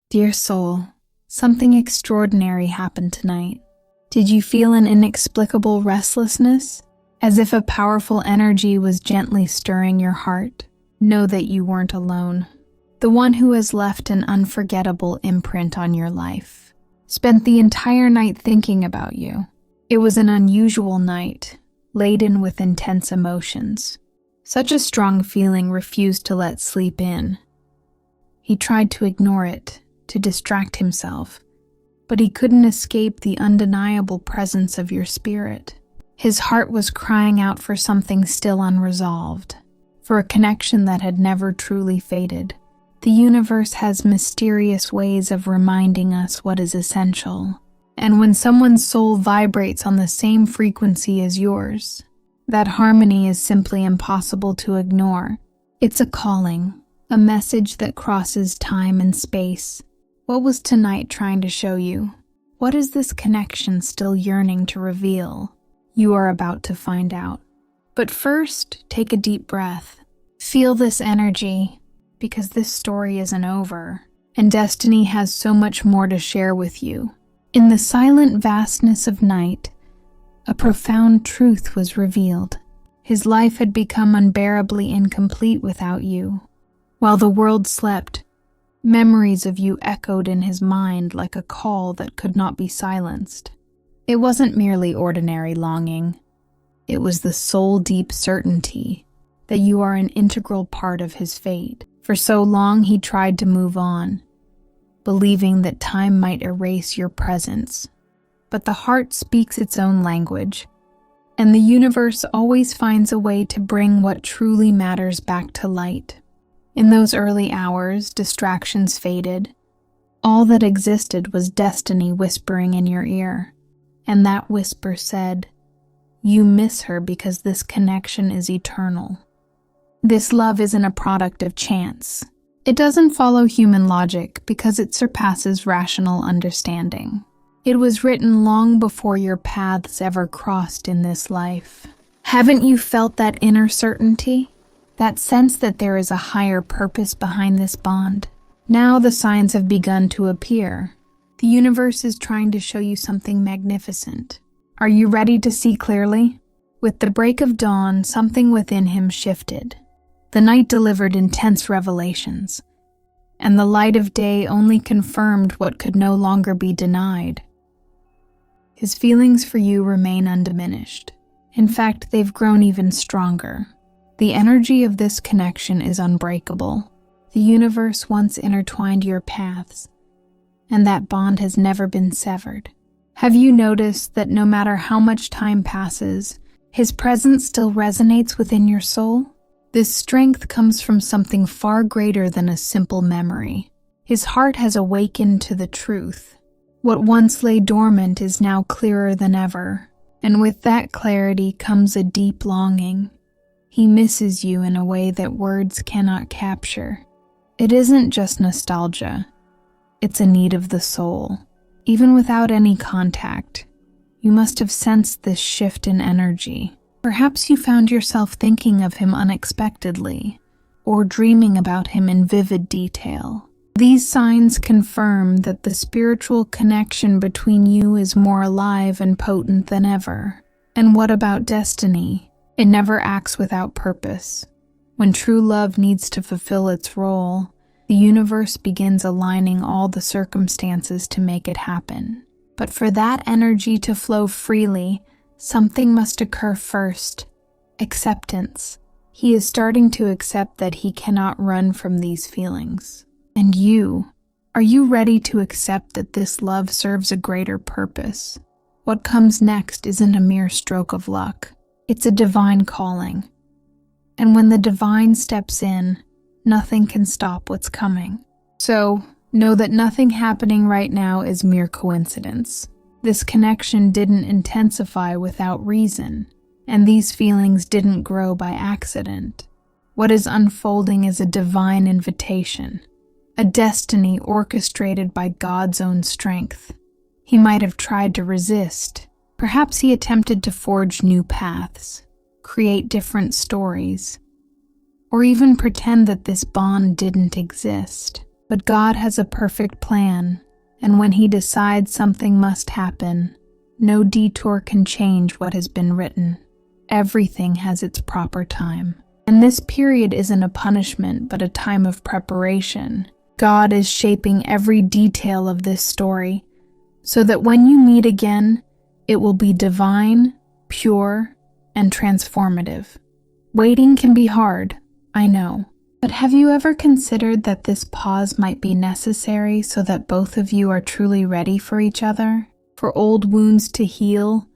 Dear soul, something extraordinary happened tonight. Did you feel an inexplicable restlessness? As if a powerful energy was gently stirring your heart? Know that you weren't alone. The one who has left an unforgettable imprint on your life spent the entire night thinking about you. It was an unusual night, laden with intense emotions. Such a strong feeling refused to let sleep in. He tried to ignore it, to distract himself, but he couldn't escape the undeniable presence of your spirit. His heart was crying out for something still unresolved, for a connection that had never truly faded. The universe has mysterious ways of reminding us what is essential, and when someone's soul vibrates on the same frequency as yours, that harmony is simply impossible to ignore. It's a calling, a message that crosses time and space. What was tonight trying to show you? What is this connection still yearning to reveal? You are about to find out. But first, take a deep breath. Feel this energy, because this story isn't over, and destiny has so much more to share with you. In the silent vastness of night, a profound truth was revealed. His life had become unbearably incomplete without you. While the world slept, memories of you echoed in his mind like a call that could not be silenced. It wasn't merely ordinary longing. It was the soul-deep certainty that you are an integral part of his fate. For so long he tried to move on, believing that time might erase your presence. But the heart speaks its own language, and the universe always finds a way to bring what truly matters back to light. In those early hours, distractions faded. All that existed was destiny whispering in your ear, and that whisper said, "You miss her because this connection is eternal." This love isn't a product of chance. It doesn't follow human logic because it surpasses rational understanding. It was written long before your paths ever crossed in this life. Haven't you felt that inner certainty? That sense that there is a higher purpose behind this bond? Now the signs have begun to appear. The universe is trying to show you something magnificent. Are you ready to see clearly? With the break of dawn, something within him shifted. The night delivered intense revelations, and the light of day only confirmed what could no longer be denied. His feelings for you remain undiminished. In fact, they've grown even stronger. The energy of this connection is unbreakable. The universe once intertwined your paths, and that bond has never been severed. Have you noticed that no matter how much time passes, his presence still resonates within your soul? This strength comes from something far greater than a simple memory. His heart has awakened to the truth. What once lay dormant is now clearer than ever, and with that clarity comes a deep longing. He misses you in a way that words cannot capture. It isn't just nostalgia. It's a need of the soul. Even without any contact, you must have sensed this shift in energy. Perhaps you found yourself thinking of him unexpectedly, or dreaming about him in vivid detail. These signs confirm that the spiritual connection between you is more alive and potent than ever. And what about destiny? It never acts without purpose. When true love needs to fulfill its role, the universe begins aligning all the circumstances to make it happen. But for that energy to flow freely, something must occur first: acceptance. He is starting to accept that he cannot run from these feelings. And you, are you ready to accept that this love serves a greater purpose? What comes next isn't a mere stroke of luck. It's a divine calling. And when the divine steps in, nothing can stop what's coming. So, know that nothing happening right now is mere coincidence. This connection didn't intensify without reason, and these feelings didn't grow by accident. What is unfolding is a divine invitation, a destiny orchestrated by God's own strength. He might have tried to resist. Perhaps he attempted to forge new paths, create different stories, or even pretend that this bond didn't exist. But God has a perfect plan, and when He decides something must happen, no detour can change what has been written. Everything has its proper time. And this period isn't a punishment, but a time of preparation. God is shaping every detail of this story, so that when you meet again, it will be divine, pure, and transformative. Waiting can be hard, I know. But have you ever considered that this pause might be necessary so that both of you are truly ready for each other, for old wounds to heal,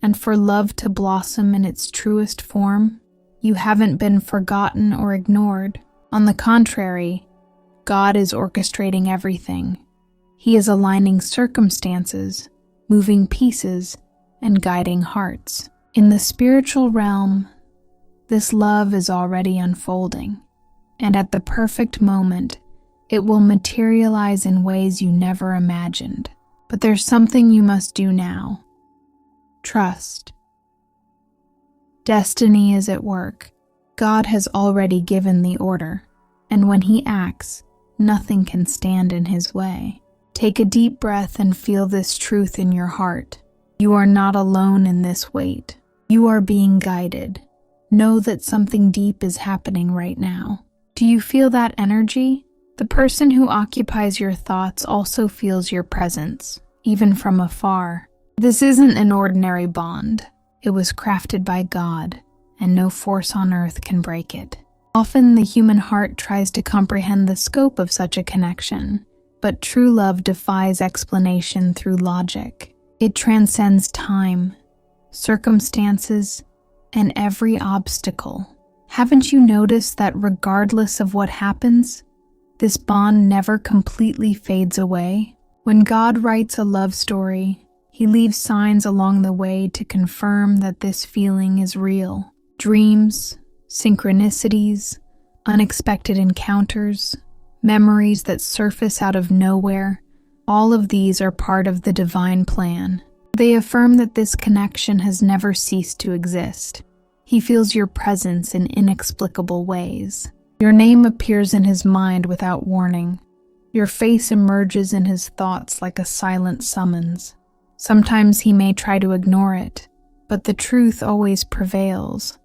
and for love to blossom in its truest form? You haven't been forgotten or ignored. On the contrary, God is orchestrating everything. He is aligning circumstances, moving pieces, and guiding hearts. In the spiritual realm, this love is already unfolding. And at the perfect moment, it will materialize in ways you never imagined. But there's something you must do now. Trust. Destiny is at work. God has already given the order, and when He acts, nothing can stand in His way. Take a deep breath and feel this truth in your heart. You are not alone in this wait. You are being guided. Know that something deep is happening right now. Do you feel that energy? The person who occupies your thoughts also feels your presence, even from afar. This isn't an ordinary bond. It was crafted by God, and no force on earth can break it. Often the human heart tries to comprehend the scope of such a connection, but true love defies explanation through logic. It transcends time, circumstances, and every obstacle. Haven't you noticed that regardless of what happens, this bond never completely fades away? When God writes a love story, He leaves signs along the way to confirm that this feeling is real. Dreams, synchronicities, unexpected encounters, memories that surface out of nowhere, all of these are part of the divine plan. They affirm that this connection has never ceased to exist. He feels your presence in inexplicable ways. Your name appears in His mind without warning. Your face emerges in His thoughts like a silent summons. Sometimes He may try to ignore it, but the truth always prevails.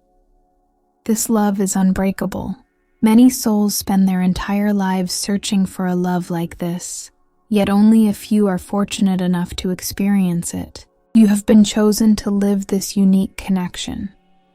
This love is unbreakable. Many souls spend their entire lives searching for a love like this, yet only a few are fortunate enough to experience it. You have been chosen to live this unique connection.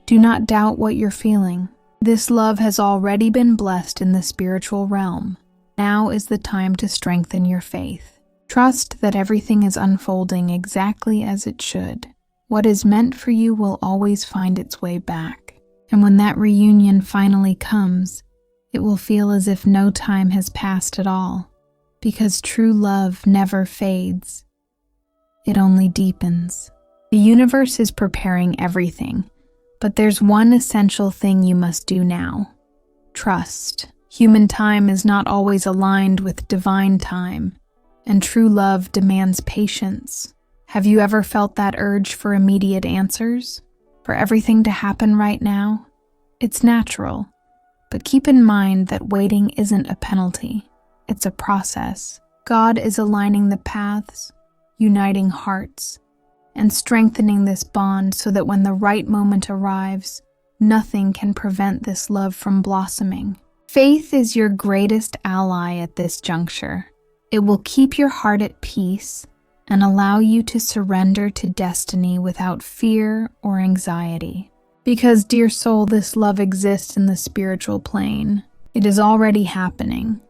Do not doubt what you're feeling. This love has already been blessed in the spiritual realm. Now is the time to strengthen your faith. Trust that everything is unfolding exactly as it should. What is meant for you will always find its way back. And when that reunion finally comes, it will feel as if no time has passed at all. Because true love never fades. It only deepens. The universe is preparing everything. But there's one essential thing you must do now. Trust. Human time is not always aligned with divine time, and true love demands patience. Have you ever felt that urge for immediate answers? For everything to happen right now? It's natural, but keep in mind that waiting isn't a penalty. It's a process. God is aligning the paths, uniting hearts, and strengthening this bond so that when the right moment arrives, nothing can prevent this love from blossoming. Faith is your greatest ally at this juncture. It will keep your heart at peace and allow you to surrender to destiny without fear or anxiety. Because, dear soul, this love exists in the spiritual plane. It is already happening,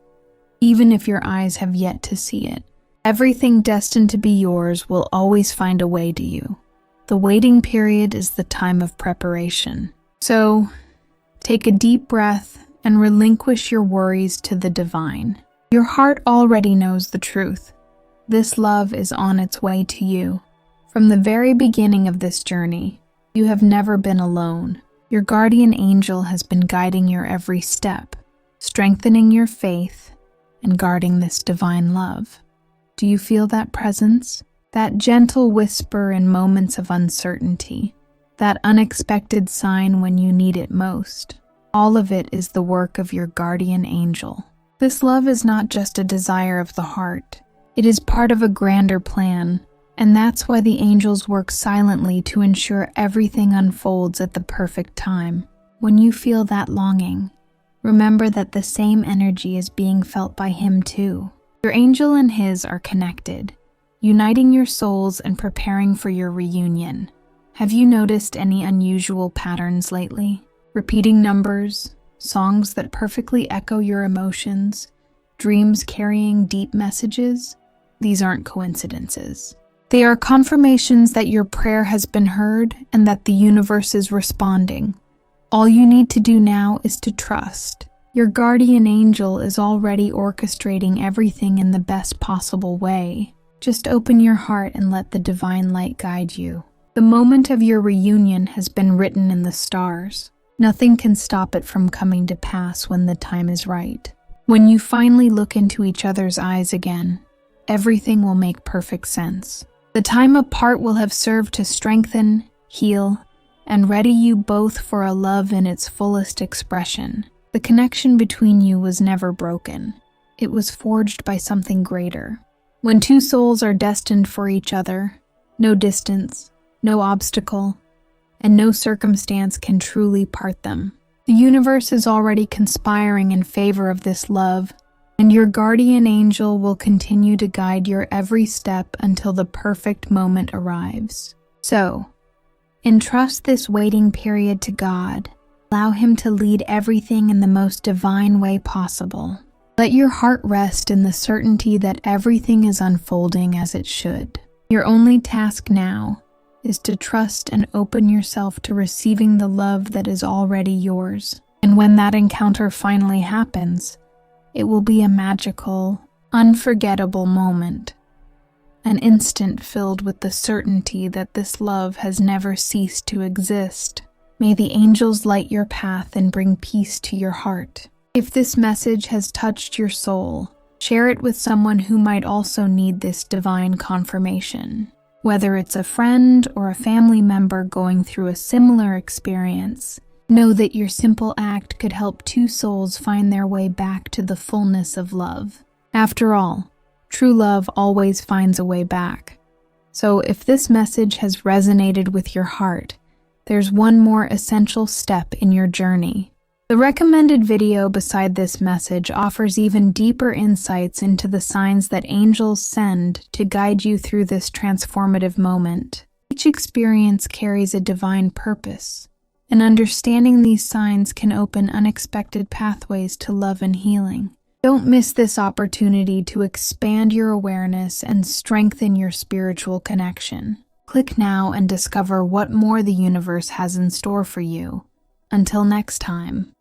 even if your eyes have yet to see it. Everything destined to be yours will always find a way to you. The waiting period is the time of preparation. So, take a deep breath and relinquish your worries to the divine. Your heart already knows the truth. This love is on its way to you. From the very beginning of this journey, you have never been alone. Your guardian angel has been guiding your every step, strengthening your faith, and guarding this divine love. Do you feel that presence? That gentle whisper in moments of uncertainty, that unexpected sign when you need it most. All of it is the work of your guardian angel. This love is not just a desire of the heart. It is part of a grander plan, and that's why the angels work silently to ensure everything unfolds at the perfect time. When you feel that longing, remember that the same energy is being felt by him too. Your angel and his are connected, uniting your souls and preparing for your reunion. Have you noticed any unusual patterns lately? Repeating numbers, songs that perfectly echo your emotions, dreams carrying deep messages? These aren't coincidences. They are confirmations that your prayer has been heard and that the universe is responding. All you need to do now is to trust. Your guardian angel is already orchestrating everything in the best possible way. Just open your heart and let the divine light guide you. The moment of your reunion has been written in the stars. Nothing can stop it from coming to pass when the time is right. When you finally look into each other's eyes again, everything will make perfect sense. The time apart will have served to strengthen, heal, and ready you both for a love in its fullest expression. The connection between you was never broken. It was forged by something greater. When two souls are destined for each other, no distance, no obstacle, and no circumstance can truly part them. The universe is already conspiring in favor of this love, and your guardian angel will continue to guide your every step until the perfect moment arrives. So, entrust this waiting period to God. Allow him to lead everything in the most divine way possible. Let your heart rest in the certainty that everything is unfolding as it should. Your only task now is to trust and open yourself to receiving the love that is already yours. And when that encounter finally happens, it will be a magical, unforgettable moment. An instant filled with the certainty that this love has never ceased to exist. May the angels light your path and bring peace to your heart. If this message has touched your soul, share it with someone who might also need this divine confirmation. Whether it's a friend or a family member going through a similar experience, know that your simple act could help two souls find their way back to the fullness of love. After all, true love always finds a way back. So if this message has resonated with your heart, there's one more essential step in your journey. The recommended video beside this message offers even deeper insights into the signs that angels send to guide you through this transformative moment. Each experience carries a divine purpose, and understanding these signs can open unexpected pathways to love and healing. Don't miss this opportunity to expand your awareness and strengthen your spiritual connection. Click now and discover what more the universe has in store for you. Until next time.